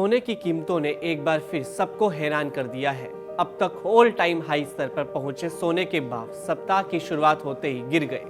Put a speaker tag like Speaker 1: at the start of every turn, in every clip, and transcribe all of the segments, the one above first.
Speaker 1: सोने की कीमतों ने एक बार फिर सबको हैरान कर दिया है। अब तक ऑल टाइम हाई स्तर पर पहुंचे सोने के भाव सप्ताह की शुरुआत होते ही गिर गए।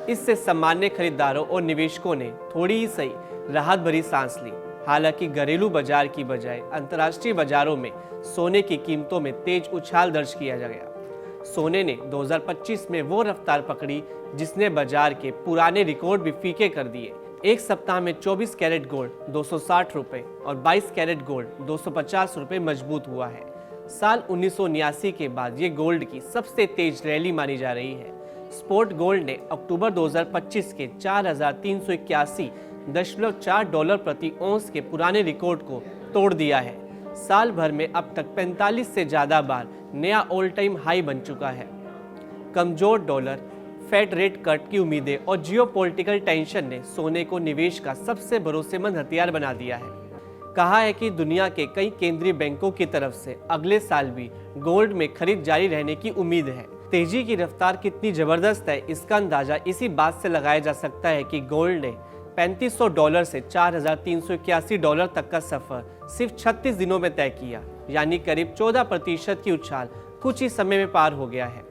Speaker 1: इससे सामान्य खरीदारों और निवेशकों ने थोड़ी ही सही राहत भरी सांस ली। हालांकि घरेलू बाजार की बजाय अंतर्राष्ट्रीय बाजारों में सोने की कीमतों में तेज उछाल दर्ज किया गया। सोने ने 2025 में वो रफ्तार पकड़ी जिसने बाजार के पुराने रिकॉर्ड भी फीके कर दिए। एक सप्ताह में 24 कैरेट गोल्ड 260 रुपए और 22 कैरेट गोल्ड 250 रुपए मजबूत हुआ है। साल 1979 के बाद ये गोल्ड की सबसे तेज रैली मानी जा रही है। स्पॉट गोल्ड ने अक्टूबर 2025 के 4,381.4 डॉलर प्रति औंस के पुराने रिकॉर्ड को तोड़ दिया है। साल भर में अब तक 45 से ज्यादा बार नया ऑल टाइम हाई बन चुका है। कमजोर डॉलर, फेड रेट कट की उम्मीदें और जियोपॉलिटिकल टेंशन ने सोने को निवेश का सबसे भरोसेमंद हथियार बना दिया है। कहा है कि दुनिया के कई केंद्रीय बैंकों की तरफ से अगले साल भी गोल्ड में खरीद जारी रहने की उम्मीद है। तेजी की रफ्तार कितनी जबरदस्त है, इसका अंदाजा इसी बात से लगाया जा सकता है कि गोल्ड ने $3500 से $4381 तक का सफर सिर्फ 36 दिनों में तय किया, यानी करीब 14% की उछाल कुछ ही समय में पार हो गया है।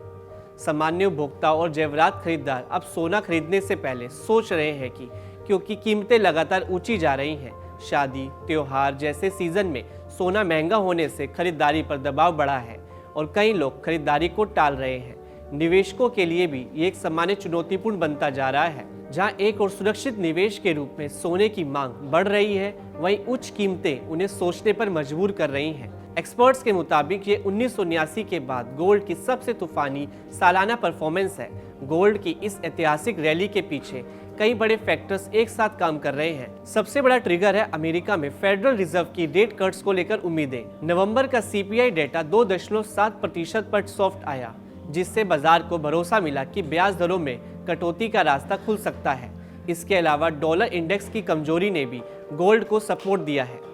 Speaker 1: सामान्य उपभोक्ता और जेवरात खरीदार अब सोना खरीदने से पहले सोच रहे हैं कि क्योंकि कीमतें लगातार ऊंची जा रही हैं। शादी, त्योहार जैसे सीजन में सोना महंगा होने से खरीदारी पर दबाव बढ़ा है और कई लोग खरीदारी को टाल रहे हैं। निवेशकों के लिए भी ये एक सामान्य चुनौतीपूर्ण बनता जा रहा है। जहां एक और सुरक्षित निवेश के रूप में सोने की मांग बढ़ रही है, वहीं उच्च कीमतें उन्हें सोचने पर मजबूर कर रही हैं। एक्सपर्ट्स के मुताबिक ये 1979 के बाद गोल्ड की सबसे तूफानी सालाना परफॉर्मेंस है। गोल्ड की इस ऐतिहासिक रैली के पीछे कई बड़े फैक्टर्स एक साथ काम कर रहे हैं। सबसे बड़ा ट्रिगर है अमेरिका में फेडरल रिजर्व की रेट कट्स को लेकर उम्मीदें। नवंबर का सीपीआई डेटा 2.7% पर सॉफ्ट आया, जिससे बाजार को भरोसा मिला कि ब्याज दरों में कटौती का रास्ता खुल सकता है। इसके अलावा डॉलर इंडेक्स की कमजोरी ने भी गोल्ड को सपोर्ट दिया है।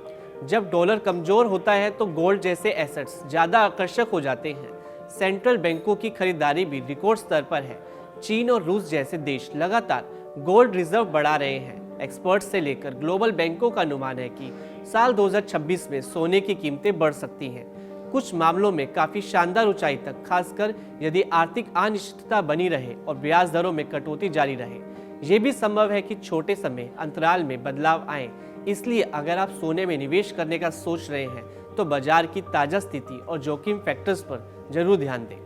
Speaker 1: जब डॉलर कमजोर होता है तो गोल्ड जैसे एसेट्स ज्यादा आकर्षक हो जाते हैं। सेंट्रल बैंकों की खरीदारी भी रिकॉर्ड स्तर पर है। चीन और रूस जैसे देश लगातार गोल्ड रिजर्व बढ़ा रहे हैं। एक्सपर्ट्स से लेकर ग्लोबल बैंकों का अनुमान है कि साल 2026 में सोने की कीमतें बढ़ सकती हैं, कुछ मामलों में काफी शानदार ऊंचाई तक, खासकर यदि आर्थिक अनिश्चितता बनी रहे और ब्याज दरों में कटौती जारी रहे। ये भी संभव है कि छोटे समय अंतराल में बदलाव आए। इसलिए अगर आप सोने में निवेश करने का सोच रहे हैं तो बाजार की ताजा स्थिति और जोखिम फैक्टर्स पर जरूर ध्यान दें।